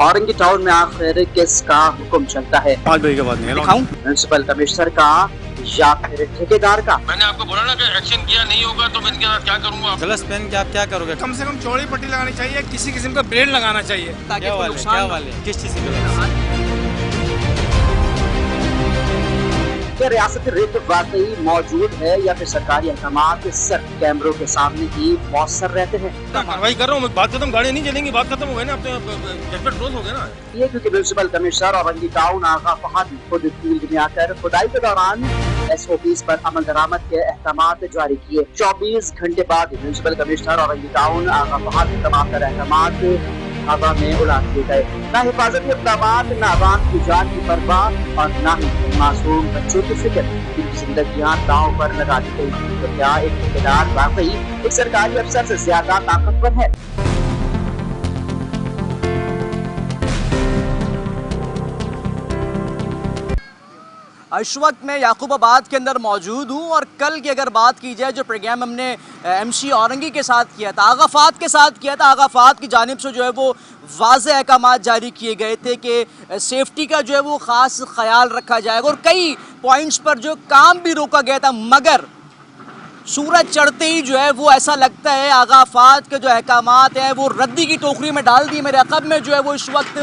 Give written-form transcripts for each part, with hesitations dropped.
Orangi town में आखिर किसका हुक्म चलता है? 5 बजे के बाद नहीं दिखाऊं? म्युनिसिपल कमिश्नर का या फिर ठेकेदार का? मैंने आपको बोला ना कि एक्शन किया नहीं होगा तो मैं इनके साथ क्या करूंगा। गलत पेन क्या करोगे? कम से कम चौड़ी पट्टी लगानी चाहिए, किसी किस्म का ब्रेड लगाना चाहिए ताकि क्या कोई वाले नुकसान क्या ना वाले किस चीज़ से? क्या रियासती रिट वाकई मौजूद है या फिर सरकारी अहकामात सिर्फ कैमरों के सामने ही मौसर रहते हैं? कार्रवाई कर रहा हूँ मैं, बात खत्म, गाड़ी नहीं चलेंगी, बात खत्म हो गई ना, अब तो जजमेंट क्लोज हो गया ना। ये क्योंकि म्युनिसिपल कमिश्नर औरंगी टाउन आगा फहद खुद फील्ड में आकर खुदाई के दौरान SOPs पर अमल दरामद के अहकामात जारी किए। 24 घंटे बाद म्युनिसिपल कमिश्नर औरंगी टाउन आगा फहद तमाम तरह अहकामात हवा में उड़ा दिए गए। न हिफाजती इक़दामात, न आवाम की जान की परवाह और न ही मासूम बच्चों की फिक्र, जिनकी जिंदगियां दांव पर लगा दी गई। तो क्या एक ठेकेदार वाकई एक सरकारी अफसर से ज्यादा ताकतवर है? इस वक्त मैं याकूबाबाद के अंदर मौजूद हूँ और कल की अगर बात की जाए जो प्रोग्राम हमने MC औरंगी के साथ किया था, आगा फहद के साथ किया था, आगा फहद की जानिब से जो है वो वाज़ेह अहकामात जारी किए गए थे कि सेफ्टी का जो है वो ख़ास ख्याल रखा जाएगा और कई पॉइंट्स पर जो काम भी रोका गया था। मगर सूरज चढ़ते ही जो है वो ऐसा लगता है आगा फहद के जो अहकामात हैं वो रद्दी की टोकरी में डाल दिए। मेरे अक़ब में जो है वो इस वक्त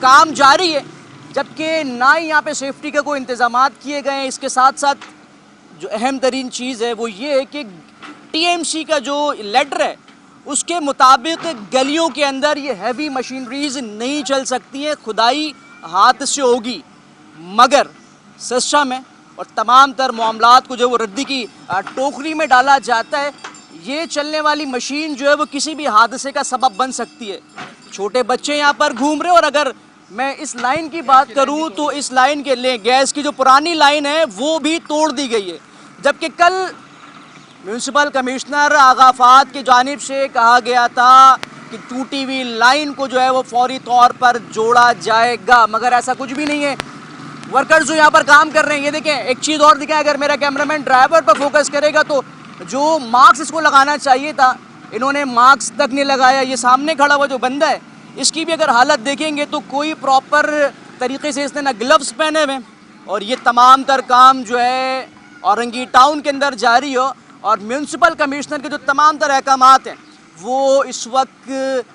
काम जारी है, जबकि ना ही यहाँ पे सेफ्टी के कोई इंतज़ामात किए गए हैं। इसके साथ साथ जो अहम तरीन चीज़ है वो ये है कि TMC का जो लेटर है उसके मुताबिक गलियों के अंदर ये हैवी मशीनरीज नहीं चल सकती हैं, खुदाई हाथ से होगी। मगर सिस्टम है और तमाम तर मामलात को जो वो रद्दी की टोकरी में डाला जाता है। ये चलने वाली मशीन जो है वो किसी भी हादसे का सबब बन सकती है। छोटे बच्चे यहाँ पर घूम रहे हैं और अगर मैं इस लाइन की बात करूं तो इस लाइन के लिए गैस की जो पुरानी लाइन है वो भी तोड़ दी गई है, जबकि कल म्युनिसिपल कमिश्नर आगा फहद की जानिब से कहा गया था कि टूटी हुई लाइन को जो है वो फौरी तौर पर जोड़ा जाएगा, मगर ऐसा कुछ भी नहीं है। वर्कर्स जो यहाँ पर काम कर रहे हैं, ये देखें, एक चीज़ और दिखाएं, अगर मेरा कैमरामैन ड्राइवर पर फोकस करेगा तो जो मास्क इसको लगाना चाहिए था इन्होंने मास्क तक नहीं लगाया। ये सामने खड़ा हुआ जो बंदा है इसकी भी अगर हालत देखेंगे तो कोई प्रॉपर तरीके से इसने ना ग्लव्स पहने हुए और ये तमाम तर काम जो है औरंगी टाउन के अंदर जारी हो और म्युनिसिपल कमिश्नर के जो तमाम तर अहकामात हैं वो इस वक्त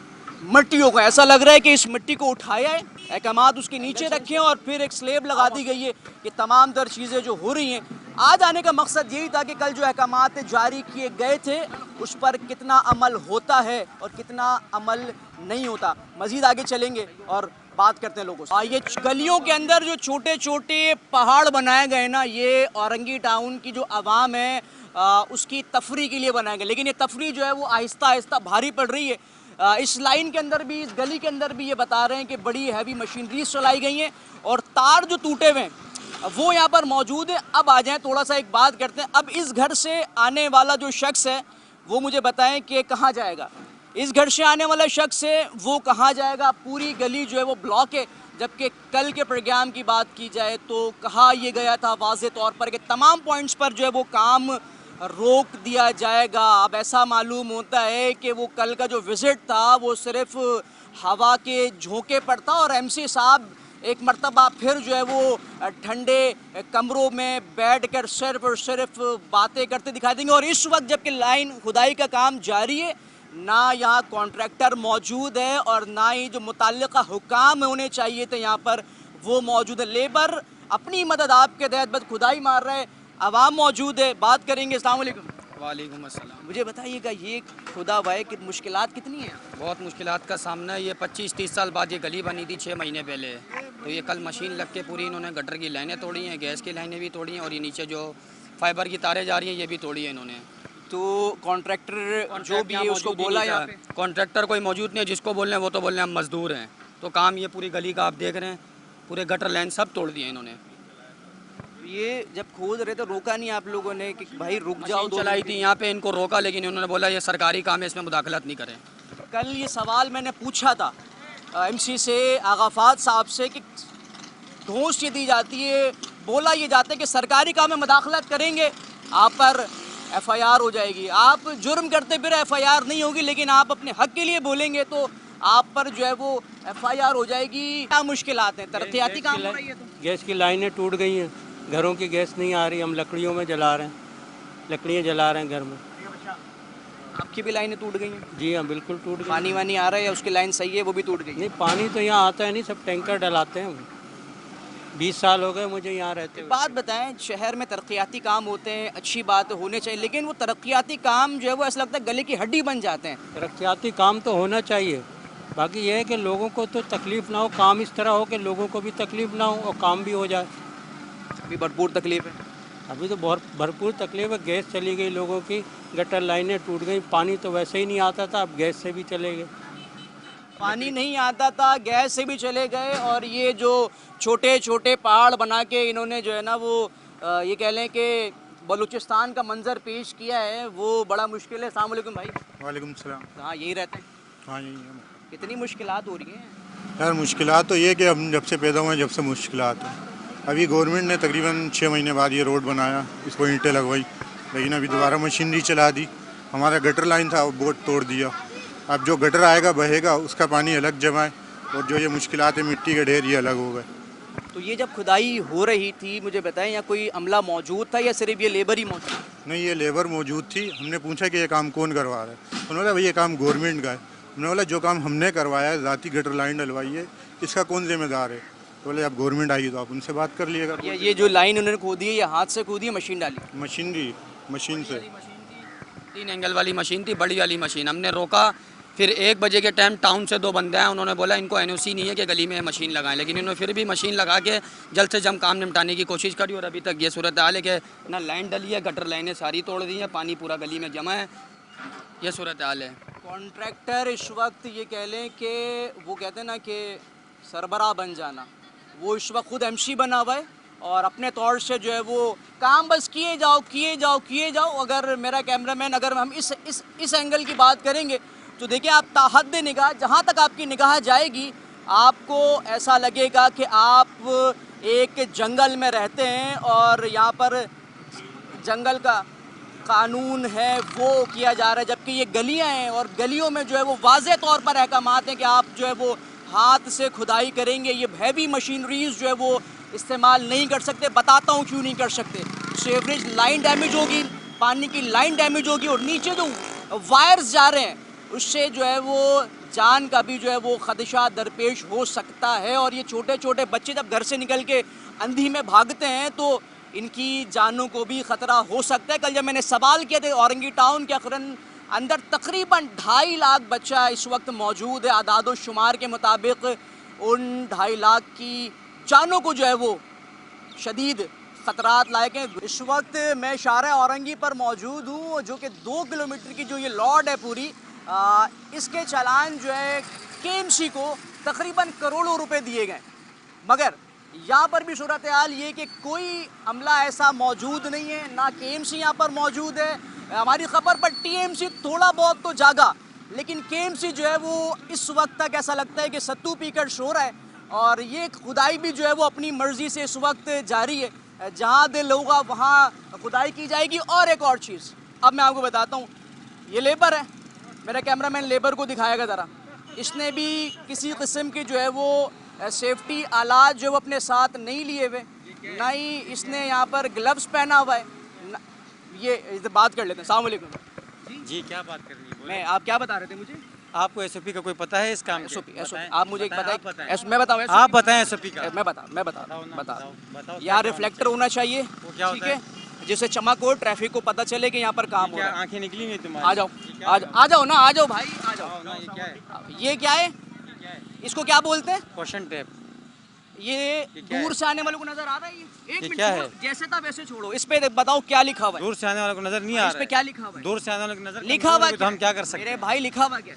मिट्टियों को, ऐसा लग रहा है कि इस मिट्टी को उठाया है, अहकामात उसके नीचे रखे हैं और फिर एक स्लेब लगा दी गई है कि तमाम तर चीज़ें जो हो रही हैं। आज आने का मकसद यही था कि कल जो अहकामात जारी किए गए थे उस पर कितना अमल होता है और कितना अमल नहीं होता। मज़ीद आगे चलेंगे और बात करते हैं लोगों से। ये गलियों के अंदर जो छोटे छोटे पहाड़ बनाए गए ना, ये औरंगी टाउन की जो आवाम है उसकी तफरी के लिए बनाए गए, लेकिन ये तफरी जो है वो आहिस्ता आहिस्ता भारी पड़ रही है। इस लाइन के अंदर भी, इस गली के अंदर भी ये बता रहे हैं कि बड़ी हैवी मशीनरीज चलाई गई हैं और तार जो टूटे हुए हैं वो यहाँ पर मौजूद है। अब आ जाएं, थोड़ा सा एक बात करते हैं। अब इस घर से आने वाला जो शख्स है वो मुझे बताएं कि कहाँ जाएगा। इस घर से आने वाला शख्स है वो कहाँ जाएगा? पूरी गली जो है वो ब्लॉक है, जबकि कल के प्रोग्राम की बात की जाए तो कहा यह गया था वाज़े तौर पर कि तमाम पॉइंट्स पर जो है वो काम रोक दिया जाएगा। अब ऐसा मालूम होता है कि वो कल का जो विज़िट था वो सिर्फ हवा के झोंके पर था और MC साहब एक मरतबा फिर जो है वो ठंडे कमरों में बैठ कर सिर्फ और सिर्फ बातें करते दिखाई देंगे। और इस वक्त जबकि लाइन खुदाई का काम जारी है, ना यहाँ कॉन्ट्रैक्टर मौजूद है और ना ही जो मुतल्लिका हुकाम होने चाहिए थे यहाँ पर वो मौजूद है। लेबर अपनी मदद आपके तहत बस खुदाई मार रहे हैं, आवाम मौजूद है। बात करेंगे। अस्सलाम वालेकुम। वालेकुम अस्सलाम। मुझे बताइएगा ये खुदा भाई कि मुश्किलात कितनी हैं? बहुत मुश्किलात का सामना है। ये 25-30 साल बाद ये गली बनी थी 6 महीने पहले, तो ये कल मशीन लग के पूरी इन्होंने गटर की लाइनें तोड़ी हैं, गैस की लाइनें भी तोड़ी हैं और ये नीचे जो फाइबर की तारें जा रही हैं ये भी तोड़ी हैं इन्होंने। तो कॉन्ट्रैक्टर जो भी है उसको बोला यहाँ पे? कॉन्ट्रैक्टर कोई मौजूद नहीं है, जिसको बोल रहे हैं वो तो बोल रहे हैं हम मजदूर हैं। तो काम ये पूरी गली का आप देख रहे हैं, पूरे गटर लाइन सब तोड़ दिए इन्होंने। ये जब खोद रहे तो रोका नहीं आप लोगों ने कि भाई रुक जाओ? चलाई थी यहाँ पे, इनको रोका, लेकिन उन्होंने बोला ये सरकारी काम है, इसमें मुदाखलत नहीं करें। कल ये सवाल मैंने पूछा था MC से, आगा फहद साहब से, कि घूस ये दी जाती है, बोला ये जाता है कि सरकारी काम में मुदाखलत करेंगे आप पर FIR हो जाएगी। आप जुर्म करते फिर FIR नहीं होगी, लेकिन आप अपने हक के लिए बोलेंगे तो आप पर जो है वो FIR हो जाएगी। क्या मुश्किलात हैं? तरक्याती काम हो रही है तो गैस की लाइनें टूट गई हैं, घरों की गैस नहीं आ रही, हम लकड़ियों में जला रहे हैं, लकड़ियाँ जला रहे हैं घर में। आपकी भी लाइनें टूट गई हैं? जी हाँ, बिल्कुल टूट गई। पानी वानी आ रहा है या उसकी लाइन सही है वो भी टूट गई? नहीं, पानी तो यहाँ आता है नहीं, सब टैंकर डलाते हैं। 20 साल हो गए मुझे यहाँ रहते हुए। बात बताएं, शहर में तरक्याती काम होते हैं, अच्छी बात होने चाहिए, लेकिन वो तरक्याती काम जो है वो ऐसा लगता है गले की हड्डी बन जाते हैं। तरक्याती काम तो होना चाहिए, बाकी यह है कि लोगों को तो तकलीफ़ ना हो, काम इस तरह हो कि लोगों को भी तकलीफ़ ना हो और काम भी हो जाए। अभी भरपूर तकलीफ है। अभी तो बहुत भरपूर तकलीफ है, गैस चली गई लोगों की, गटर लाइनें टूट गई, पानी तो वैसे ही नहीं आता था, अब गैस से भी चले गए। पानी नहीं आता था, गैस से भी चले गए, और ये जो छोटे छोटे पहाड़ बना के इन्होंने जो है ना वो ये कह लें कि बलूचिस्तान का मंजर पेश किया है, वो बड़ा मुश्किल है। अस्सलाम वालेकुम भाई। वालेकुम सलाम। हाँ, यही रहते हैं। हाँ यही है। कितनी मुश्किलात हो रही हैं? यार मुश्किलात तो ये कि हम जब से पैदा हुए जब से मुश्किलात हैं। अभी गवर्नमेंट ने तकरीबन 6 महीने बाद ये रोड बनाया, इसको ईंटें लगवाई, लेकिन अभी दोबारा मशीनरी चला दी। हमारा गटर लाइन था वो बोर्ड तोड़ दिया। अब जो गटर आएगा बहेगा उसका पानी अलग जमा है, और जो ये मुश्किलात है मिट्टी के ढेर ये अलग हो गए। तो ये जब खुदाई हो रही थी, मुझे बताएं, या कोई अमला मौजूद था या सिर्फ ये लेबर ही मौजूद था? नहीं, ये लेबर मौजूद थी। हमने पूछा कि ये काम कौन करवा रहा है, उन्होंने बोला भाई ये काम गवर्नमेंट का है। हमने बोला जो काम हमने करवाया है, ज़ाती गटर लाइन डलवाई है, इसका कौन जिम्मेदार है? तो बोले अब गवर्नमेंट आई तो आप उनसे बात कर लिएगा। ये जो लाइन उन्होंने खोदी है, ये हाथ से खोदी है, मशीन डाली? मशीन से। 3 एंगल वाली मशीन थी, बड़ी वाली मशीन। हमने रोका, फिर 1 बजे के टाइम टाउन से 2 बंदे आए, उन्होंने बोला इनको NOC नहीं है कि गली में मशीन लगाएं, लेकिन इन्होंने फिर भी मशीन लगा के जल्द से जल्द काम निपटाने की कोशिश करी, और अभी तक ये सूरत हाल है कि ना लाइन डली है, गटर लाइनें सारी तोड़ दी हैं, पानी पूरा गली में जमा है, ये सूरत हाल है। कॉन्ट्रैक्टर इस वक्त ये कह लें कि वो कहते हैं ना कि सरबराह बन जाना, वो इस वक्त खुद MC बना हुआ है, और अपने तौर से जो है वो काम बस किए जाओ किए जाओ किए जाओ। अगर मेरा कैमरामैन, अगर हम इस एंगल की बात करेंगे तो देखिए आप ताहद निगाह, जहाँ तक आपकी निगाह जाएगी आपको ऐसा लगेगा कि आप एक जंगल में रहते हैं, और यहाँ पर जंगल का कानून है वो किया जा रहा है, जबकि ये गलियाँ हैं, और गलियों में जो है वो वाज़े तौर पर अहकामात हैं कि आप जो है वो हाथ से खुदाई करेंगे, ये हैवी मशीनरीज जो है वो इस्तेमाल नहीं कर सकते। बताता हूँ क्यों नहीं कर सकते। सीवरेज लाइन डैमेज होगी, पानी की लाइन डैमेज होगी, और नीचे जो वायर्स जा रहे हैं उससे जो है वो जान का भी जो है वो खदशा दरपेश हो सकता है। और ये छोटे छोटे बच्चे जब घर से निकल के अंधी में भागते हैं तो इनकी जानों को भी ख़तरा हो सकता है। कल जब मैंने सवाल किया था औरंगी टाउन के अंदर तकरीबन 2.5 लाख बच्चा इस वक्त मौजूद है। आदाद शुमार के मुताबिक उन 2.5 लाख की जानों को जो है वो शदीद ख़तरात लायक हैं। इस वक्त मैं शारा औरंगी पर मौजूद हूँ, जो कि 2 किलोमीटर की जो ये लॉड है पूरी, इसके चालान जो है KMC को तकरीबन करोड़ों रुपए दिए गए, मगर यहाँ पर भी सूरत हाल ये कि कोई अमला ऐसा मौजूद नहीं है, ना KMC यहाँ पर मौजूद है। हमारी ख़बर पर TMC थोड़ा बहुत तो जागा, लेकिन KMC जो है वो इस वक्त तक ऐसा लगता है कि सत्तू पीकर सो रहा है, और ये खुदाई भी जो है वो अपनी मर्ज़ी से इस वक्त जारी है। जहाँ दिल होगा वहाँ खुदाई की जाएगी। और एक और चीज़ अब मैं आपको बताता हूँ, ये लेबर है, मेरा कैमरामैन लेबर को दिखाएगा ज़रा। इसने भी किसी किस्म की जो है वो सेफ्टी आलात जो वो अपने साथ नहीं लिए हुए, ना ही इसने यहाँ पर ग्लव्स पहना हुआ है। ये बात कर लेते हैं। अस्सलाम वालेकुम जी, क्या बात कर रही है? मैं, आप क्या बता रहे थे मुझे? आपको SOP का कोई पता है इस काम? SOP आप मुझे एक बताएं। मैं बताऊँ? आप बताएं SOP का। मैं बता यहाँ रिफ्लेक्टर होना चाहिए, ठीक है, जिससे चमक हो, ट्रैफिक को पता चले कि यहाँ पर काम हो रहा है। आंखें निकली नहीं तुम्हारी? आ जाओ ना, आ जाओ भाई, आ जाओ। ये क्या है? इसको क्या बोलते हैं? Question tape. ये दूर से आने वालों को नजर आ रहा है? ये एक मिनट क्या छोड़ो, जैसे था वैसे छोड़ो। इस पे बताओ क्या लिखा हुआ है? दूर से आने वालों को नजर नहीं आ रहा है। इस पे क्या लिखा हुआ है? दूर से आने वालों को नजर लिखा हुआ है तो हम क्या कर सकते हैं? मेरे भाई लिखा हुआ क्या?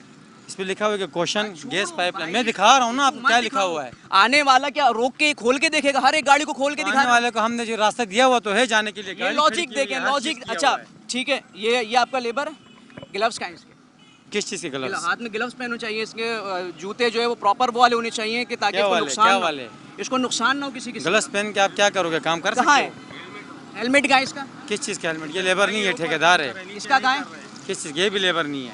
इस पे लिखा हुआ है कि क्वेश्चन गैस पाइपलाइन। मैं दिखा रहा हूँ ना आपको क्या लिखा हुआ है। आने वाला क्या रोक के खोल के देखेगा? हर एक गाड़ी को खोल के दिखाने आने वाले को हमने जो रास्ता दिया हुआ तो है जाने के लिए। ये लॉजिक देखें, लॉजिक। अच्छा ठीक है, ये आपका लेबर है। ग्लव्स कहाँ हैं इसके? किस चीज़ के ग्लव्स? हाथ में ग्लव्स पहनने चाहिए इसके। जूते जो है वो प्रॉपर वाले होने चाहिए कि ताकि इसको नुकसान ना हो किसी किसी। ग्लव्स पहन के आप क्या करोगे? काम कर सकते कहाँ है? हेलमेट कहाँ है इसका? किस चीज़ का हेलमेट? ये लेबर नहीं है, ठेकेदार है। इसका कहाँ है? किस चीज़? ये भी लेबर नहीं है।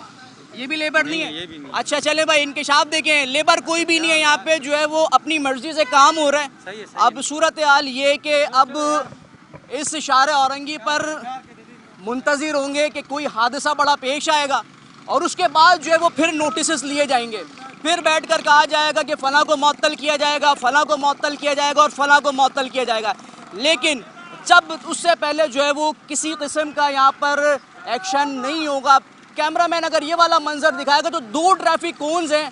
ये भी लेबर नहीं है? ये भी नहीं। अच्छा चले भाई, इंकशाफ देखें, लेबर कोई भी नहीं है यहाँ पे, जो है वो अपनी मर्जी से काम हो रहा है। अब सूरत हाल ये कि अब इस शार औरंगी पर मुंतज़िर होंगे कि कोई हादसा बड़ा पेश आएगा और उसके बाद जो है वो फिर नोटिस लिए जाएंगे, फिर बैठ कर कहा जाएगा कि फ़लाँ को मअतल किया जाएगा, फ़लाँ को मअतल किया जाएगा और फ़लाँ को मअतल किया जाएगा। लेकिन जब उससे पहले जो है वो किसी किस्म का यहाँ पर एक्शन नहीं होगा। कैमरामैन अगर ये वाला मंजर दिखाएगा तो 2 ट्रैफिक कोन्स हैं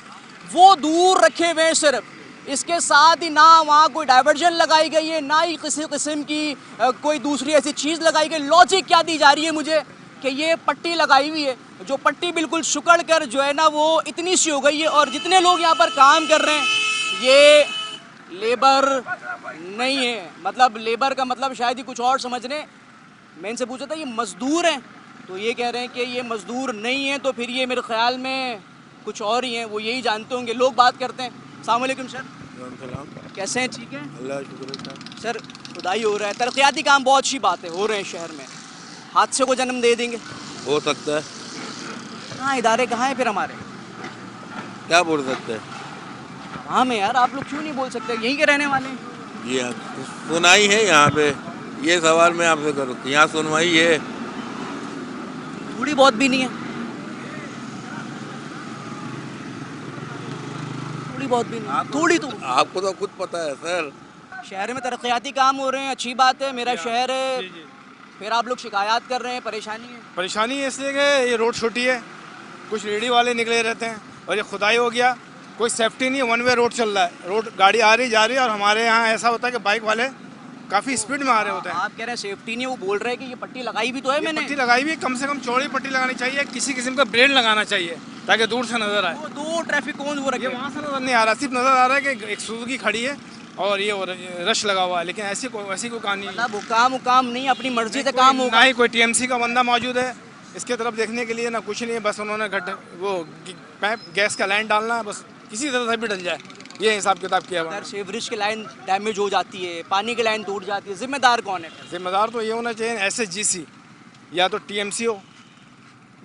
वो दूर रखे हुए हैं सिर्फ, इसके साथ ही ना वहाँ कोई डाइवर्जन लगाई गई है, ना ही किसी किस्म की कोई दूसरी ऐसी चीज़ लगाई गई। लॉजिक क्या दी जा रही है मुझे कि ये पट्टी लगाई हुई है, जो पट्टी बिल्कुल सुकड़ कर जो है ना वो इतनी सी हो गई है और जितने लोग यहाँ पर काम कर रहे हैं ये लेबर नहीं है। मतलब लेबर का मतलब शायद ही कुछ और समझ रहे हैं। मैं इनसे पूछा था ये मज़दूर हैं, तो ये कह रहे हैं कि ये मज़दूर नहीं हैं, तो फिर ये मेरे ख़्याल में कुछ और ही हैं, वो यही जानते होंगे। लोग बात करते हैं। अस्सलाम वालेकुम सर, कैसे हैं? ठीक है, अल्लाह शुक्र। सर खुदाई हो रहा है, तरक्याती काम बहुत अच्छी बात है, हो रहे हैं शहर में, हादसे को जन्म दे देंगे, हो सकता है। कहाँ इदारे कहाँ हैं फिर हमारे? क्या बोल सकते हैं? हाँ में यार, आप लोग क्यों नहीं बोल सकते? यहीं के रहने वाले हैं। जी हाँ, सुनाई है यहाँ पे। ये सवाल मैं आपसे करूँ, यहाँ सुनवाई है? थोड़ी बहुत भी नहीं है, थोड़ी बहुत भी नहीं, थोड़ी तो आपको तो खुद पता है सर। शहर में तरक्याती काम हो रहे हैं, अच्छी बात है, मेरा शहर है, फिर आप लोग शिकायत कर रहे हैं, परेशानी है। परेशानी है इसलिए कि ये रोड छोटी है, कुछ रेडी वाले निकले रहते हैं और ये खुदाई हो गया, कोई सेफ्टी नहीं है, 1 वे रोड चल रहा है, रोड गाड़ी आ रही जा रही है और हमारे यहाँ ऐसा होता है कि बाइक वाले काफ़ी स्पीड में आ रहे होते हैं। आप कह रहे हैं सेफ्टी नहीं है, वो बोल रहे हैं कि ये पट्टी लगाई भी तो है मैंने। पट्टी लगाई हुई है, कम से कम चौड़ी पट्टी लगानी चाहिए, किसी किस्म का ब्रेड लगाना चाहिए ताकि दूर से नज़र आए। वो 2 ट्रैफिक कोन वो रखे ये वहाँ से नज़र नहीं आ रहा, सिर्फ नज़र आ रहा है कि एक सुजुकी खड़ी है और ये रश लगा हुआ है, लेकिन ऐसी कोई कहानी नहीं। मतलब हुकाम नहीं, अपनी मर्जी से काम होगा। ना ही कोई टीएमसी का बंदा मौजूद है इसके तरफ देखने के लिए, ना कुछ नहीं है, बस उन्होंने वो पाइप गैस का लाइन डालना है, बस किसी तरह से भी डल जाए, ये हिसाब किताब किया हुआ है। अगर सीवरेज की लाइन डैमेज हो जाती है, पानी की लाइन टूट जाती है, जिम्मेदार कौन है? जिम्मेदार तो ये होना चाहिए SHGC या तो TMC हो,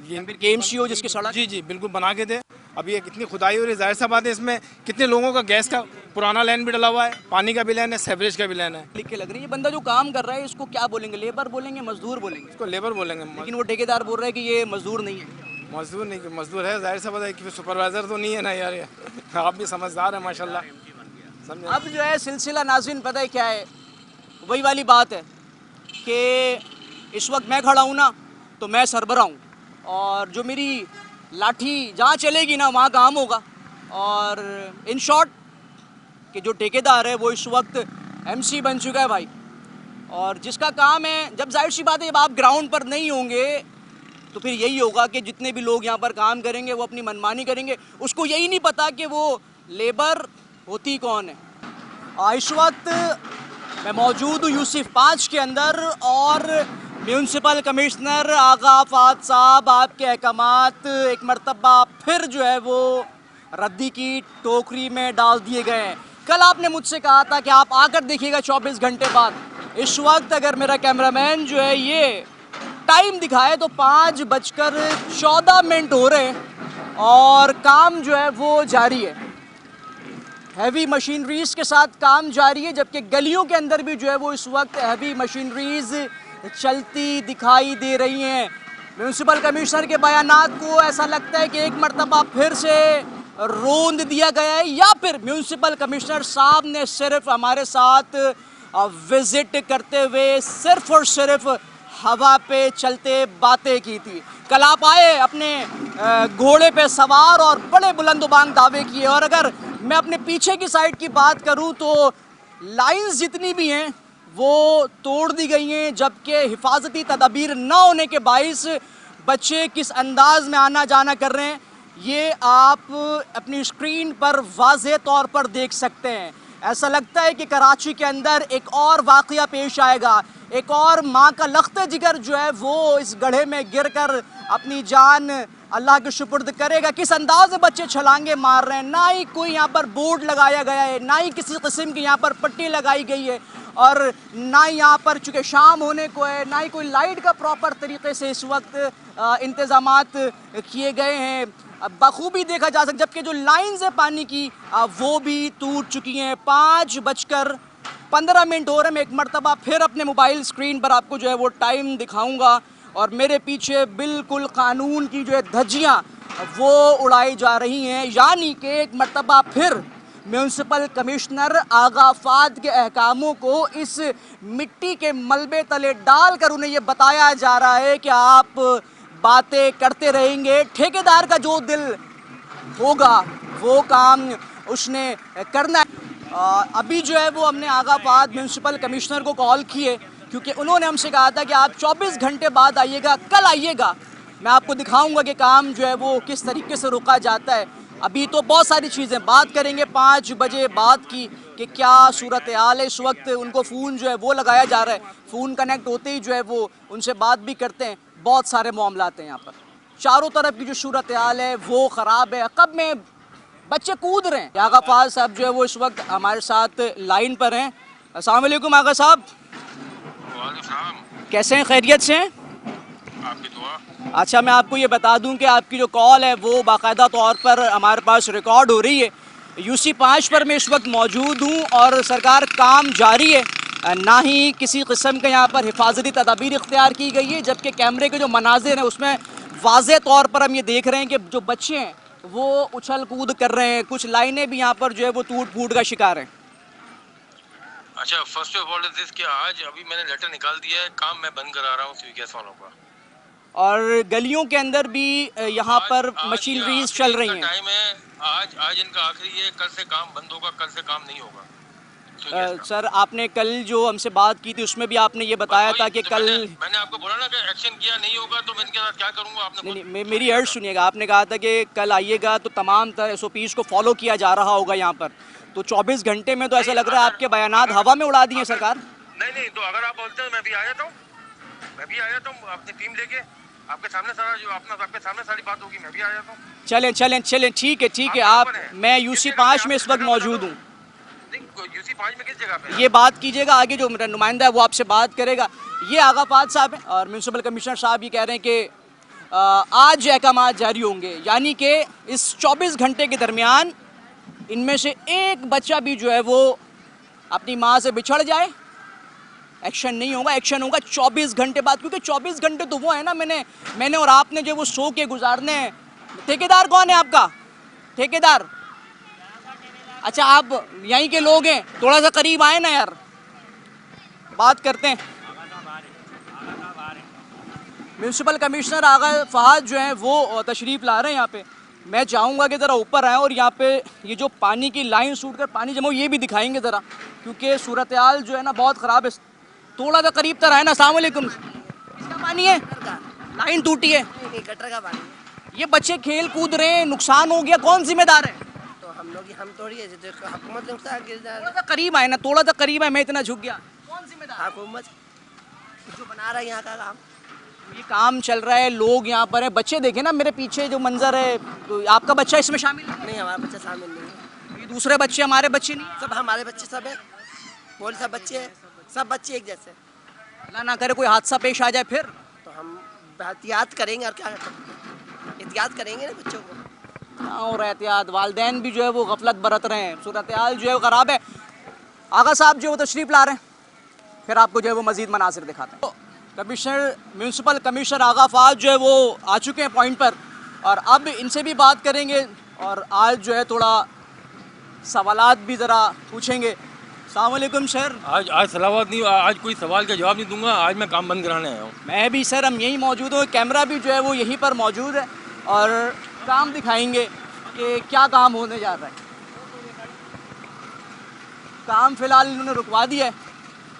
ये फिर KMC हो जिसकी सड़क। जी बिल्कुल बना के दे। अब ये कितनी खुदाई हो रही है, जाहिर सा बात है इसमें कितने लोगों का गैस का पुराना लाइन भी डला हुआ है, पानी का भी लाइन है, सेवरेज का भी लाइन है। लिख के लग रही है। ये बंदा जो काम कर रहा है इसको क्या बोलेंगे? लेबर बोलेंगे, मजदूर बोलेंगे? इसको लेबर बोलेंगे, लेकिन वो ठेकेदार बोल रहा है कि ये मजदूर नहीं है। मजदूर नहीं, मजदूर है, जाहिर सा बात है कि सुपरवाइजर तो नहीं है ना यार, ये आप भी समझदार हैं माशाल्लाह, समझे। अब जो है सिलसिला नाज़रीन पता है क्या है, वही वाली बात है कि इस वक्त मैं खड़ा हूँ ना तो मैं सरबरा हूँ और जो मेरी लाठी जहाँ चलेगी ना वहाँ काम होगा। और इन शॉर्ट कि जो ठेकेदार है वो इस वक्त MC बन चुका है भाई, और जिसका काम है, जब जाहिर सी बात है जब आप ग्राउंड पर नहीं होंगे तो फिर यही होगा कि जितने भी लोग यहाँ पर काम करेंगे वो अपनी मनमानी करेंगे, उसको यही नहीं पता कि वो लेबर होती कौन है। इस वक्त मैं मौजूद हूँ यूसुफ 5 के अंदर और म्यूनसिपल कमिश्नर आगा आफात साहब आपके अहकामात एक मरतबा फिर जो है वो रद्दी की टोकरी में डाल दिए गए हैं। कल आपने मुझसे कहा था कि आप आकर देखिएगा 24 घंटे बाद। इस वक्त अगर मेरा कैमरामैन जो है ये टाइम दिखाए तो 5:14 हो रहे हैं और काम जो है वो जारी है, हैवी मशीनरीज के साथ काम जारी है, जबकि गलियों के अंदर भी जो है वो इस वक्त हैवी मशीनरीज चलती दिखाई दे रही हैं। म्यूनसिपल कमिश्नर के बयानात को ऐसा लगता है कि एक मरतबा फिर से रोंद दिया गया है, या फिर म्यूनसिपल कमिश्नर साहब ने सिर्फ हमारे साथ विजिट करते हुए सिर्फ और सिर्फ हवा पे चलते बातें की थी। कल आप आए अपने घोड़े पे सवार और बड़े बुलंदबांग दावे किए, और अगर मैं अपने पीछे की साइड की बात करूं तो लाइंस जितनी भी हैं वो तोड़ दी गई हैं, जबकि हिफाजती तदाबीर न होने के बाइस बच्चे किस अंदाज में आना जाना कर रहे हैं ये आप अपनी स्क्रीन पर वाज़े तौर पर देख सकते हैं। ऐसा लगता है कि कराची के अंदर एक और वाक़या पेश आएगा, एक और माँ का लख्त जिगर जो है वो इस गड्ढे में गिरकर अपनी जान अल्लाह के सुपुर्द करेगा। किस अंदाज से बच्चे छलांगे मार रहे हैं, ना ही कोई यहाँ पर बोर्ड लगाया गया है, ना ही किसी किस्म की यहाँ पर पट्टी लगाई गई है, और ना ही यहाँ पर चूँकि शाम होने को है, ना ही कोई लाइट का प्रॉपर तरीके से इस वक्त इंतज़ामात किए गए हैं। बखूबी देखा जा सकता, जबकि जो लाइन्स है पानी की वो भी टूट चुकी हैं। 5:15 हो रहे हैं। मैं एक मरतबा फिर अपने मोबाइल स्क्रीन पर आपको जो है वो टाइम दिखाऊंगा और मेरे पीछे बिल्कुल कानून की जो है धज्जियाँ वो उड़ाई जा रही हैं, यानी कि एक मरतबा फिर म्यूनसिपल कमिश्नर आगा फाद के अहकामों को इस मिट्टी के मलबे तले डालकर उन्हें ये बताया जा रहा है कि आप बातें करते रहेंगे, ठेकेदार का जो दिल होगा वो काम उसने करना है। अभी जो है वो हमने आगा फाद म्यूनसिपल कमिश्नर को कॉल किए क्योंकि उन्होंने हमसे कहा था कि आप 24 घंटे बाद आइएगा, कल आइएगा, मैं आपको दिखाऊंगा कि काम जो है वो किस तरीके से रोका जाता है। अभी तो बहुत सारी चीज़ें बात करेंगे 5 बजे बाद की कि क्या सूरत हाल है इस वक्त। उनको फ़ोन जो है वो लगाया जा रहा है, फ़ोन कनेक्ट होते ही जो है वो उनसे बात भी करते हैं। बहुत सारे मामलात हैं यहाँ पर, चारों तरफ की जो सूरत हाल है वो ख़राब है। कब में बच्चे कूद रहे हैं। आगा फाज साहब जो है वो इस वक्त हमारे साथ लाइन पर हैं। अस्सलाम वालेकुम आगा साहब, कैसे हैं, खैरियत से हैं? आपकी दुआ। अच्छा, मैं आपको ये बता दूं कि आपकी जो कॉल है वो बाकायदा तौर पर हमारे पास रिकॉर्ड हो रही है। यूसी 5 पर मैं इस वक्त मौजूद हूँ और सरकार काम जारी है, ना ही किसी किस्म के यहाँ पर हिफाजती तदाबीर इख्तियार की गई है, जबकि कैमरे के जो मनाजिर हैं उसमें वाज़े तौर पर हम ये देख रहे हैं कि जो बच्चे हैं वो उछल कूद कर रहे हैं। कुछ लाइनें भी यहाँ पर जो है वो टूट फूट का शिकार हैं। अच्छा, फर्स्ट ऑफ ऑल दिस कि आज अभी मैंने लेटर निकाल दिया है, काम मैं बंद करा रहा हूँ स्वीट गैस वालों का। और गलियों के अंदर भी यहाँ पर मशीनरीज चल रही हैं। टाइम है, आज इनका आखिरी है, कल से काम बंद होगा, कल से काम नहीं होगा। सर, आपने कल जो हमसे बात की थी उसमें भी आपने ये बताया था कि कल मैंने आपको बोला ना कि एक्शन किया नहीं होगा तो मैं इनके साथ क्या करूँगा। आपने नहीं, मेरी अर्ज सुनिएगा, आपने कहा था कि कल आइएगा तो तमाम तरह SOPs को फॉलो किया जा रहा होगा यहाँ पर, तो 24 घंटे में तो ऐसा लग रहा है आपके बयानात हवा में उड़ा दिए सरकार। नहीं, तो अगर आप बोलते हैं मैं भी आ जाता हूँ, अपनी टीम लेके आपके सामने आपके सामने सारी बात होगी, मैं भी आ जाता हूँ। चलें, ठीक है आप, मैं UC 5 में इस वक्त मौजूद हूँ। UC 5 में किस जगह पे? ये बात कीजिएगा, आगे जो मेरा नुमाइंदा है वो आपसे बात करेगा। ये आगा फाद साहब हैं और म्यूनसिपल कमिश्नर साहब ये कह रहे हैं कि आज अहकाम जारी होंगे, यानी कि इस 24 घंटे के दरमियान इनमें से एक बच्चा भी जो है वो अपनी माँ से बिछड़ जाए, एक्शन नहीं होगा। एक्शन होगा 24 घंटे बाद, क्योंकि 24 घंटे तो वो है ना, मैंने और आपने जो वो सो के गुजारने हैं। ठेकेदार कौन है आपका? ठेकेदार? अच्छा, आप यहीं के लोग हैं, थोड़ा सा करीब आए ना यार, बात करते हैं। म्यूनसिपल कमिश्नर आगा फहाद जो है वो तशरीफ़ ला रहे हैं यहाँ पे। मैं चाहूँगा कि ज़रा ऊपर आएँ और यहाँ पे ये जो पानी की लाइन सूट कर पानी जमा हो ये भी दिखाएंगे ज़रा, क्योंकि सूरत हाल जो है ना बहुत ख़राब है। थोड़ा सा करीब तर आए ना। अस्सलाम वालेकुम। इसका पानी है, लाइन टूटी है, गटर का पानी है। ये बच्चे खेल कूद रहे हैं, नुकसान हो गया, कौन जिम्मेदार है? तो हम थोड़ी है, हुकूमत नुकसान थोड़ा सा करीब आए ना, थोड़ा सा करीब है, मैं इतना झुक गया। कौन जिम्मेदार? हुकूमत जो बना रहा है यहाँ का काम। ये काम चल रहा है, लोग यहाँ पर है, बच्चे देखे ना मेरे पीछे जो मंजर है, तो आपका बच्चा इसमें शामिल नहीं? हमारा बच्चा शामिल नहीं है। ये दूसरे बच्चे हमारे बच्चे नहीं? सब हमारे बच्चे सब है, बोल सब बच्चे हैं, सब बच्चे एक जैसे। अल्लाह ना करे कोई हादसा पेश आ जाए फिर तो हम एहतियात करेंगे, और क्या एहतियात करेंगे ना बच्चों को। और एहतियात, वालिदैन भी जो है वो गफलत बरत रहे हैं, सूरत हाल जो है वो ख़राब है। आगा साहब जो है वो तशरीफ़ ला रहे हैं, फिर आपको जो है वो मज़ीद मनासिर दिखाते हैं। तो कमिश्नर म्यूनसिपल कमिश्नर आगा फाद जो है वो आ चुके हैं पॉइंट पर, और अब इनसे भी बात करेंगे और आज जो है थोड़ा सवालात भी ज़रा पूछेंगे। अस्सलाम वालेकुम सर। आज सलावत नहीं, आज कोई सवाल का जवाब नहीं दूंगा, आज मैं काम बंद कराने आया हूँ। मैं भी सर, हम यहीं मौजूद हूँ, कैमरा भी जो है वो यहीं पर मौजूद है और काम दिखाएंगे कि क्या काम होने जा रहा है। काम फ़िलहाल इन्होंने रुकवा दिया है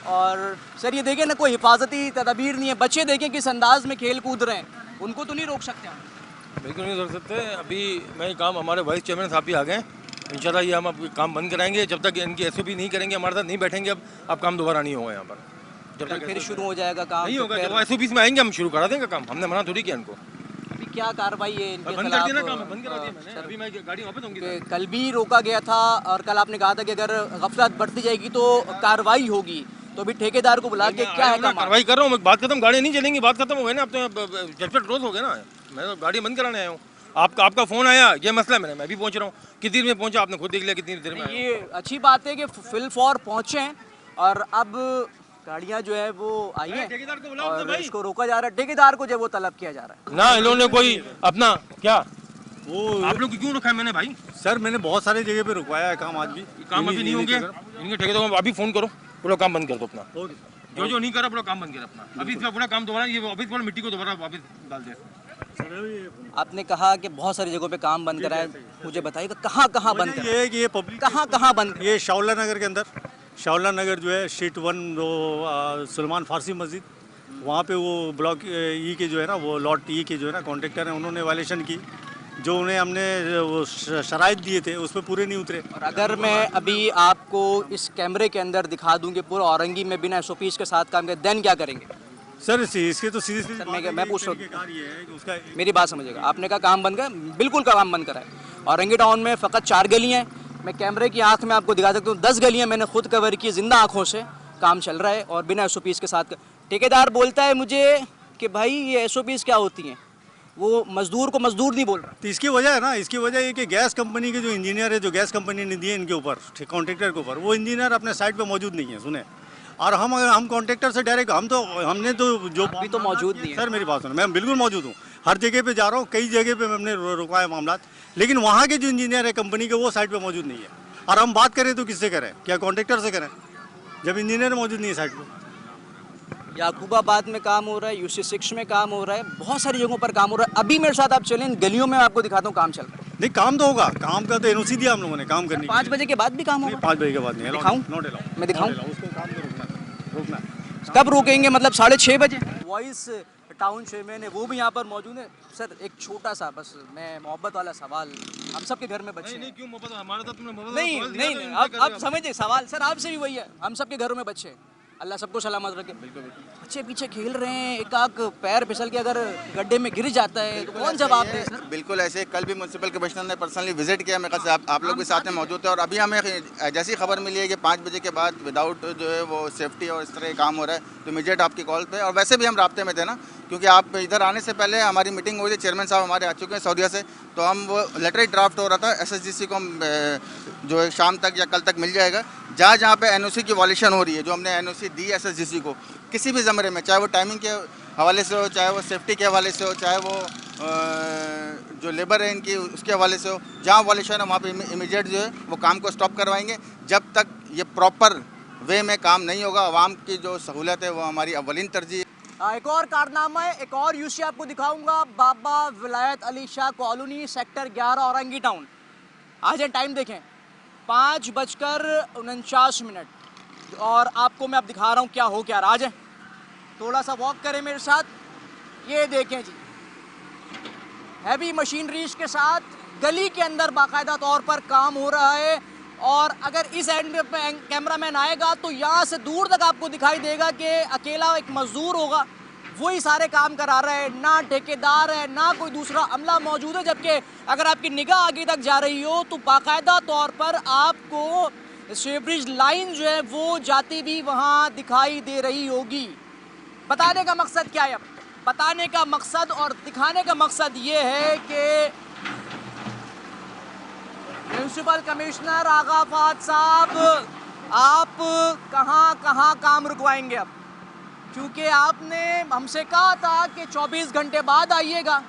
और सर ये देखें ना, कोई हिफाजती तदबीर नहीं है, बच्चे देखें किस अंदाज में खेल कूद रहे हैं, उनको तो नहीं रोक सकते हम। बिल्कुल नहीं रोक सकते। अभी मैं काम, हमारे वाइस चेयरमैन साहब भी आ गए, इंशाल्लाह ये हम अब काम बंद कराएंगे। जब तक इनकी SOP नहीं करेंगे, हमारे साथ नहीं बैठेंगे, अब काम दोबारा नहीं होगा यहाँ पर। जब तक फिर शुरू हो जाएगा काम नहीं तो होगा, जब SOP में आएंगे हम शुरू करा देंगे काम, हमने मना थोड़ी किया इनको। अभी क्या कार्रवाई है इनके बंद कर खिलाफ? दिया ना काम, बंद करा दिया मैंने। अभी मैं गाड़ी वापस होंगी। कि कल भी रोका गया था और कल आपने कहा था कि अगर गफलत बढ़ती जाएगी तो कार्रवाई होगी, तो अभी ठेकेदार को बुला के क्या है काम? कार्रवाई कर रहा हूँ मैं, बात खत्म, गाड़ी नहीं चलेंगी, बात खत्म हो गई ना, अब तो झटपट रोज हो गया ना, मैं तो गाड़ी बंद कराने आया हूँ। आपका फ़ोन आया, ये मसला है, मैं भी पहुँच रहा हूँ। कितनी देर में पहुँचा आपने खुद देख लिया, कितनी देर में। ये अच्छी बात है कि फिल फॉर पहुँचे हैं और अब गाड़ियाँ जो है वो आई हैं और इसको रोका जा रहा है, ठेकेदार को जो वो तलब किया जा रहा है ना। इन्होंने कोई अपना क्या वो आप लोग क्यों रखा है मैंने भाई? सर मैंने बहुत सारे जगह पे रुकवाया है काम, आज भी काम अभी नहीं होंगे इनके ठेकेदारों को, अभी फ़ोन करो, पूरा काम बंद कर दो अपना, जो नहीं करा पूरा काम बंद कर अपना, अभी पूरा काम दोबारा, ये वापस पूरा मिट्टी को दोबारा वापस डाल दे। आपने कहा कि बहुत सारी जगहों पे काम बंद करा है, मुझे बताइएगा कहाँ कहाँ बंद करा? ये है कि ये पब्लिक कहाँ बंद? ये शाओला नगर के अंदर, शाओला नगर जो है स्ट्रीट 1, वो सलमान फारसी मस्जिद, वहाँ पे वो ब्लॉक ई के जो है ना, वो लॉट ई के जो है ना कॉन्ट्रेक्टर हैं, उन्होंने वायलेशन की, जो उन्हें हमने वो शराइत दिए थे उस पर पूरे नहीं उतरे। और अगर मैं अभी आपको इस कैमरे के अंदर दिखा दूं कि पूरा औरंगी में बिना SOPs के साथ काम किया, देन क्या करेंगे? सर इसके तो सीधी मैं पूछ रहा हूँ, मेरी बात समझिएगा, आपने कहा काम बंद कर, बिल्कुल काम बंद करा है। औरंगी टाउन में फ़कत 4 गलियाँ हैं, मैं कैमरे की आँख में आपको दिखा सकता हूँ, 10 गलियाँ मैंने खुद कवर की, जिंदा आँखों से काम चल रहा है और बिना SOPs के साथ। ठेकेदार बोलता है मुझे कि भाई ये SOPs क्या होती हैं, वो मजदूर को मजदूर नहीं बोल रहा। तो इसकी वजह है ना, इसकी वजह ये कि गैस कंपनी के जो इंजीनियर है, जो गैस कंपनी ने दिए इनके ऊपर, कॉन्ट्रैक्टर के ऊपर, वो इंजीनियर अपने साइट पे मौजूद नहीं है, सुने। और हम कॉन्ट्रैक्टर से डायरेक्ट हमने तो जो अभी तो मौजूद नहीं है। सर मेरी बात सुनो, मैं बिल्कुल मौजूद हूँ, हर जगह पे जा रहा हूँ, कई जगह पे हमने रुकवाया मामला, लेकिन वहाँ के जो इंजीनियर है कंपनी के, वो साइट पे मौजूद नहीं है। और हम बात करें तो किससे करें, क्या कॉन्ट्रैक्टर से करें, जब इंजीनियर मौजूद नहीं है साइट पे। याकूबाबाद में काम हो रहा है, UC6 में काम हो रहा है, बहुत सारी जगहों पर काम हो रहा है। अभी मेरे साथ आप चलें, गलियों में आपको दिखाता हूँ काम चल रहा है। नहीं काम तो होगा, काम का तो NOC दिया हम लोगों ने काम करने। 5 बजे के बाद भी काम होगा? 5 बजे के बाद नहीं, दिखाऊं? मैं दिखाऊं? उसको काम तो रोकना। कब रोकेंगे, मतलब 6:30 बजे? वॉइस टाउन चेयरमैन है, वो भी यहाँ पर मौजूद है। सर एक छोटा सा बस मैं मोहब्बत वाला सवाल, हम सबके घर में बच्चे नहीं क्यों मोहब्बत, हमारा तो तुमने मोहब्बत नहीं आप समझिए सवाल, सर आपसे भी वही है, हम सबके घरों में बच्चे हैं, अल्लाह सबको सलामत रखे। बच्चे पीछे खेल रहे हैं, एक आग पैर फिसल के अगर गड्ढे में गिर जाता है तो कौन जवाब दे? सर बिल्कुल ऐसे, कल भी म्यूनसिपल कमिश्नर ने पर्सनली विजिट किया, मेरे ख्याल से आप लोग भी साथ में मौजूद थे। और अभी हमें जैसी खबर मिली है कि 5 बजे के बाद विदाउट जो है वो सेफ्टी और इस तरह काम हो रहा है, तो इमीडिएट आपकी कॉल पे, और वैसे भी हम राब्ते में थे ना, क्योंकि आप इधर आने से पहले हमारी मीटिंग हुई थी, चेयरमैन साहब हमारे आ चुके हैं सऊदीया से, तो हम वो लेटर ड्राफ्ट हो रहा था, SSGC को हम जो है शाम तक या कल तक मिल जाएगा। जहाँ पे NOC की वॉल्यूशन हो रही है, जो हमने NOC दी SSGC को किसी भी ज़मरे में, चाहे वो टाइमिंग के हवाले से हो, चाहे वो सेफ्टी के हवाले से हो, चाहे वो जो लेबर है इनकी उसके हवाले से हो, जहाँ वॉल्यूशन है वहाँ पे इमीडिएट जो है वो काम को स्टॉप करवाएंगे। जब तक ये प्रॉपर वे में काम नहीं होगा, आवाम की जो सहूलत है वो हमारी अव्वलीन तरजीह है। एक और कारनामा है, एक और UC आपको दिखाऊंगा, बाबा विलायत Ali Shah colony sector 11 Orangi town. आज टाइम देखें 5:49 और आपको मैं अब दिखा रहा हूँ क्या हो क्या राज है। थोड़ा सा वॉक करें मेरे साथ, ये देखें जी, हैवी मशीनरीज के साथ गली के अंदर बाकायदा तौर पर काम हो रहा है। और अगर इस एंड पे कैमरामैन आएगा तो यहाँ से दूर तक आपको दिखाई देगा कि अकेला एक मजदूर होगा, वही सारे काम करा रहा है, ना ठेकेदार है ना कोई दूसरा अमला मौजूद है। जबकि अगर आपकी निगाह आगे तक जा रही हो तो बाकायदा तौर पर आपको सीवरेज लाइन जो है वो जाती भी वहाँ दिखाई दे रही होगी। बताने का मकसद क्या है? बताने का मकसद और दिखाने का मकसद ये है कि म्यूनसिपल कमिश्नर आगा फात साहब, आप कहाँ कहाँ काम रुकवाएंगे अब? क्योंकि आपने हमसे कहा था कि 24 घंटे बाद आइएगा,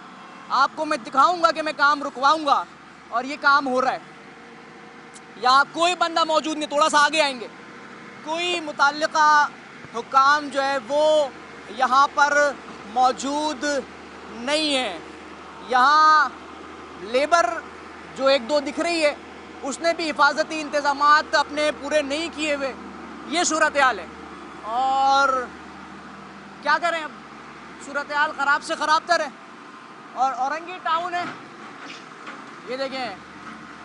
आपको मैं दिखाऊंगा कि मैं काम रुकवाऊंगा, और ये काम हो रहा है। या कोई बंदा मौजूद नहीं, थोड़ा सा आगे आएंगे, कोई मुताल्लिका हुकाम जो है वो यहाँ पर मौजूद नहीं है। यहाँ लेबर जो 1-2 दिख रही है, उसने भी हिफाजती इंतज़ामात अपने पूरे नहीं किए हुए, ये सूरत हाल है। और क्या करें, अब सूरत हाल ख़राब से ख़राब तर है। और औरंगी टाउन है, ये देखें,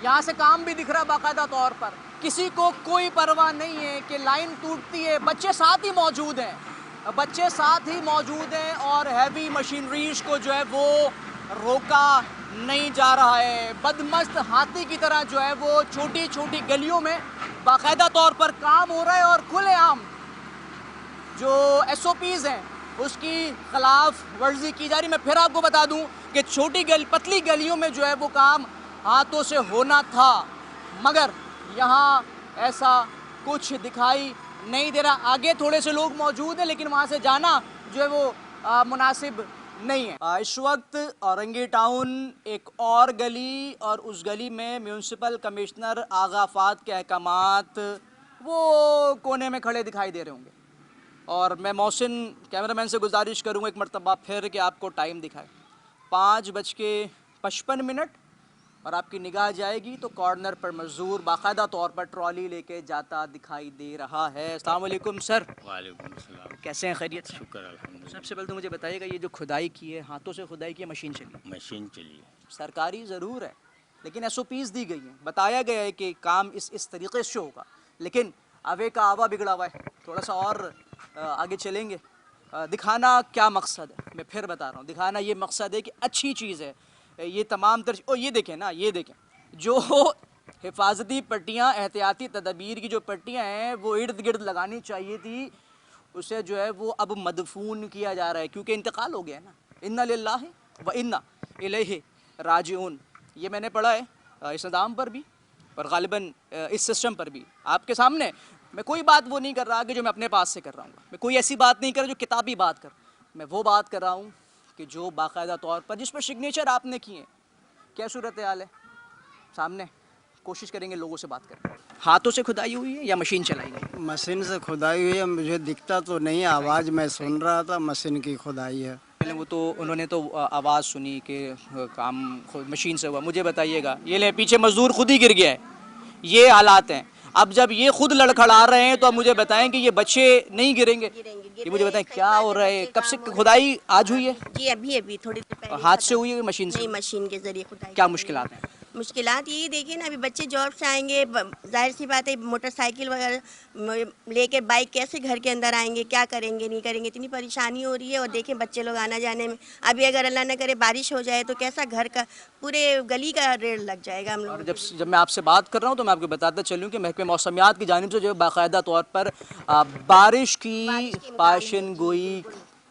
यहाँ से काम भी दिख रहा है बाकायदा तौर पर, किसी को कोई परवाह नहीं है कि लाइन टूटती है। बच्चे साथ ही मौजूद हैं, बच्चे साथ ही मौजूद हैं और हैवी मशीनरीज को जो है वो रोका नहीं जा रहा है। बदमस्त हाथी की तरह जो है वो छोटी छोटी गलियों में बाकायदा तौर पर काम हो रहा है और खुलेआम जो SOPs हैं उसकी खिलाफ वर्जी की जा रही। मैं फिर आपको बता दूं कि पतली गलियों में जो है वो काम हाथों से होना था, मगर यहाँ ऐसा कुछ दिखाई नहीं दे रहा। आगे थोड़े से लोग मौजूद हैं लेकिन वहाँ से जाना जो है वो मुनासिब नहीं है। इस वक्त औरंगी टाउन एक और गली, और उस गली में म्यूनसिपल कमिश्नर आगा आफात के अहकामात वो कोने में खड़े दिखाई दे रहे होंगे, और मैं मोहसिन कैमरामैन से गुजारिश करूँगा एक मरतबा फिर कि आपको टाइम दिखाए। 5:55 और आपकी निगाह जाएगी तो कॉर्नर पर मजदूर बाकायदा तौर पर ट्रॉली लेके जाता दिखाई दे रहा है। अस्सलाम वालेकुम सर। वालेकुम सलाम। कैसे हैं, खैरियत? शुक्र अल्हम्दुलिल्लाह। सबसे पहले तो मुझे बताइएगा, ये जो खुदाई की है, हाथों से खुदाई की है, मशीन चली? मशीन चली है। सरकारी ज़रूर है लेकिन SOPs दी गई हैं, बताया गया है कि काम इस तरीके से होगा, लेकिन अवे का आवा बिगड़ा हुआ है। थोड़ा सा और आगे चलेंगे। दिखाना क्या मकसद है, मैं फिर बता रहा हूँ, दिखाना ये मकसद है कि अच्छी चीज़ है ये तमाम और ये देखें ना, ये देखें जो हिफाजती पट्टियाँ, एहतियाती तदबीर की जो पट्टियाँ हैं वो इर्द गिर्द लगानी चाहिए थी, उसे जो है वो अब मदफून किया जा रहा है क्योंकि इंतकाल हो गया है ना। इन्ना लिल्लाहि व इन्ना इलैहि राजिऊन, ये मैंने पढ़ा है इस निज़ाम पर भी और ग़ालिबन इस सिस्टम पर भी। आपके सामने मैं कोई बात वो नहीं कर रहा कि जो मैं अपने पास से कर रहा हूँ, मैं कोई ऐसी बात नहीं कर रहा जो किताबी बात कर, मैं वो बात कर रहा हूँ कि जो बाकायदा तौर पर जिस पर सिग्नेचर आपने किए। क्या सूरत हाल है सामने, कोशिश करेंगे लोगों से बात करें। हाथों से खुदाई हुई है या मशीन चलाई गई? मशीन से खुदाई हुई है, मुझे दिखता तो नहीं, आवाज़ मैं सुन रहा था, मशीन की खुदाई है। पहले वो तो उन्होंने तो आवाज़ सुनी कि काम मशीन से हुआ। मुझे बताइएगा, ये ले पीछे मजदूर खुद ही गिर गया है, ये हालात हैं। अब जब ये खुद लड़खड़ा रहे हैं तो अब मुझे बताएं कि ये बच्चे नहीं गिरेंगे? ये मुझे बताएं क्या हो रहा है, कब से खुदाई आज हुई है? जी अभी थोड़ी देर पहले। हाथ से हुई है मशीन से? नहीं, मशीन के जरिए खुदाई। क्या मुश्किलात हैं? मुश्किलात यही देखिए ना, अभी बच्चे जॉब से आएंगे, जाहिर सी बात है मोटरसाइकिल वगैरह लेके बाइक कैसे घर के अंदर आएंगे, क्या करेंगे नहीं करेंगे, इतनी परेशानी हो रही है। और देखें बच्चे लोग आना जाने में, अभी अगर अल्लाह न करे बारिश हो जाए तो कैसा घर का पूरे गली का रेड़ लग जाएगा हम लोग। जब मैं आपसे बात कर रहा हूँ तो मैं आपको बताता चलूँ कि महकमे मौसमियात की जानिब से जो बाकायदा तौर पर बारिश की पाशन गोई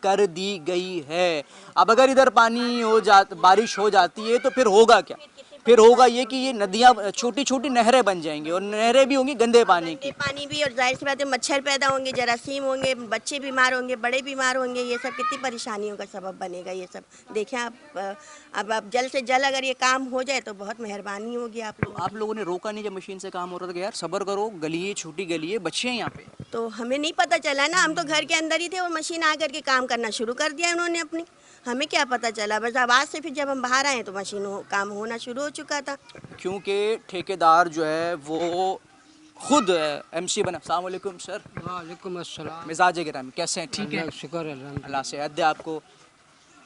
कर दी गई है। अब अगर इधर बारिश हो जाती है तो फिर होगा क्या? फिर होगा ये कि ये नदियाँ छोटी छोटी नहरें बन जाएंगी, और नहरें भी होंगी गंदे पानी की। पानी भी, और जाहिर सी बात है मच्छर पैदा होंगे, जरासीम होंगे, बच्चे बीमार होंगे, बड़े बीमार होंगे, ये सब कितनी परेशानियों का सबब बनेगा ये सब। देखें अब जल्द से जल्द अगर ये काम हो जाए तो बहुत मेहरबानी होगी। आप लोगों ने रोका नहीं जब मशीन से काम हो रहा था कि यार सब्र करो, गली है, छोटी गली है, बच्चे हैं यहाँ पे? तो हमें नहीं पता चला ना, हम तो घर के अंदर ही थे और मशीन आकर के काम करना शुरू कर दिया उन्होंने अपनी, हमें क्या पता चला। बस आवाज़ से फिर जब हम बाहर आए तो मशीन काम होना शुरू हो चुका था। क्योंकि ठेकेदार जो है वो खुद MC बना। अस्सलाम वालेकुम सर। वालेकुम अस्सलाम। मिजाज गिरामी कैसे हैं? ठीक है, शुक्र अल्लाह से। अद्दे आपको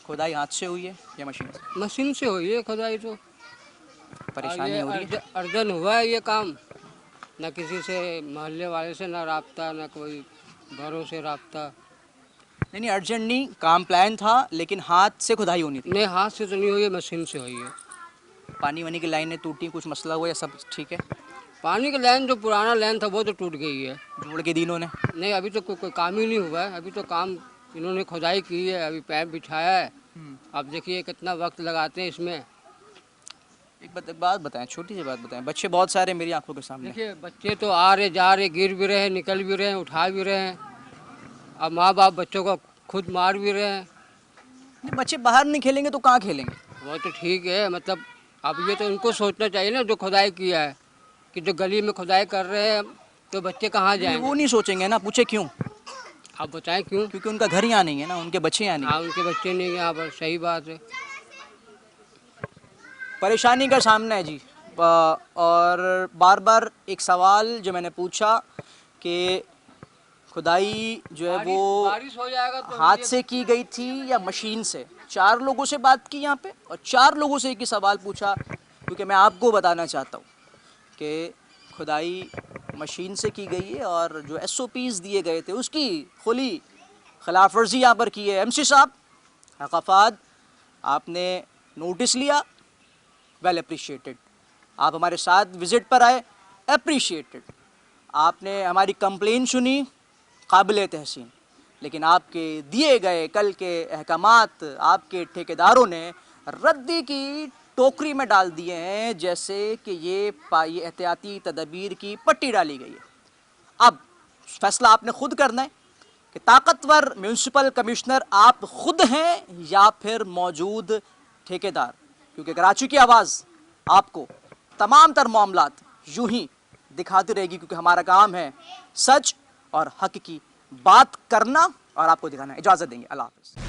खुदाई हाथ से हुई है या मशीन से? मशीन से हुई है खुदाई। तो परेशानी हो रही है? अर्जन हुआ है ये काम, न किसी से मोहल्ले वाले से ना राब्ता, न कोई घरों से राब्ता। नहीं अर्जेंट नहीं, काम प्लान था लेकिन हाथ से खुदाई होनी थी। नहीं, हाथ से तो नहीं हुई है, मशीन से हुई है। पानी वानी की लाइनें टूटी, कुछ मसला हुआ या सब ठीक है? पानी की लाइन जो पुराना लाइन था वो तो टूट गई है। जोड़ के दिनों ने? नहीं, अभी तो कोई काम ही नहीं हुआ है। अभी तो काम इन्होंने खुदाई की है, अभी पैप बिछाया है। अब देखिए कितना वक्त लगाते हैं इसमें। एक बात बताएं, छोटी सी बात बताएं, बच्चे बहुत सारे मेरी आंखों के सामने। देखिए बच्चे तो आ रहे जा रहे, गिर भी रहे हैं, निकल भी रहे हैं, उठा भी रहे हैं। अब माँ बाप बच्चों को खुद मार भी रहे हैं। बच्चे बाहर नहीं खेलेंगे तो कहाँ खेलेंगे? वो तो ठीक है, मतलब अब ये तो उनको सोचना चाहिए ना जो खुदाई किया है, कि जो गली में खुदाई कर रहे हैं तो बच्चे कहाँ जाएंगे? वो नहीं सोचेंगे ना। पूछे क्यों? आप बताएं क्यों? क्योंकि उनका घर यहाँ नहीं है ना, उनके बच्चे यहाँ नहीं। हाँ, उनके बच्चे नहीं यहाँ पर, सही बात है। परेशानी का सामना है जी। और बार बार एक सवाल जो मैंने पूछा कि खुदाई जो है वो बारिश हो जाएगा तो हाथ से की गई थी या मशीन से? 4 लोगों से बात की यहाँ पे और 4 लोगों से एक ही सवाल पूछा, क्योंकि मैं आपको बताना चाहता हूँ कि खुदाई मशीन से की गई है और जो SOPs दिए गए थे उसकी खुली खिलाफ वर्जी यहाँ पर की है। MC साहब हक़ाफ़ात, आपने नोटिस लिया, वेल अप्रिशिएटेड। आप हमारे साथ विज़िट पर आए, अप्रिशिएटेड। आपने हमारी कंप्लेन सुनी, काबिल तहसीन। लेकिन आपके दिए गए कल के अहकामात आपके ठेकेदारों ने रद्दी की टोकरी में डाल दिए हैं, जैसे कि ये एहतियाती तदबीर की पट्टी डाली गई है। अब फैसला आपने खुद करना है कि ताकतवर म्यूनसिपल कमिश्नर आप खुद हैं या फिर मौजूद ठेकेदार, क्योंकि कराची की आवाज़ आपको तमाम तर मामलात यूं ही दिखाती रहेगी, क्योंकि हमारा काम है सच और हक की बात करना और आपको दिखाना। इजाज़त देंगे, अल्लाह हाफ़िज़।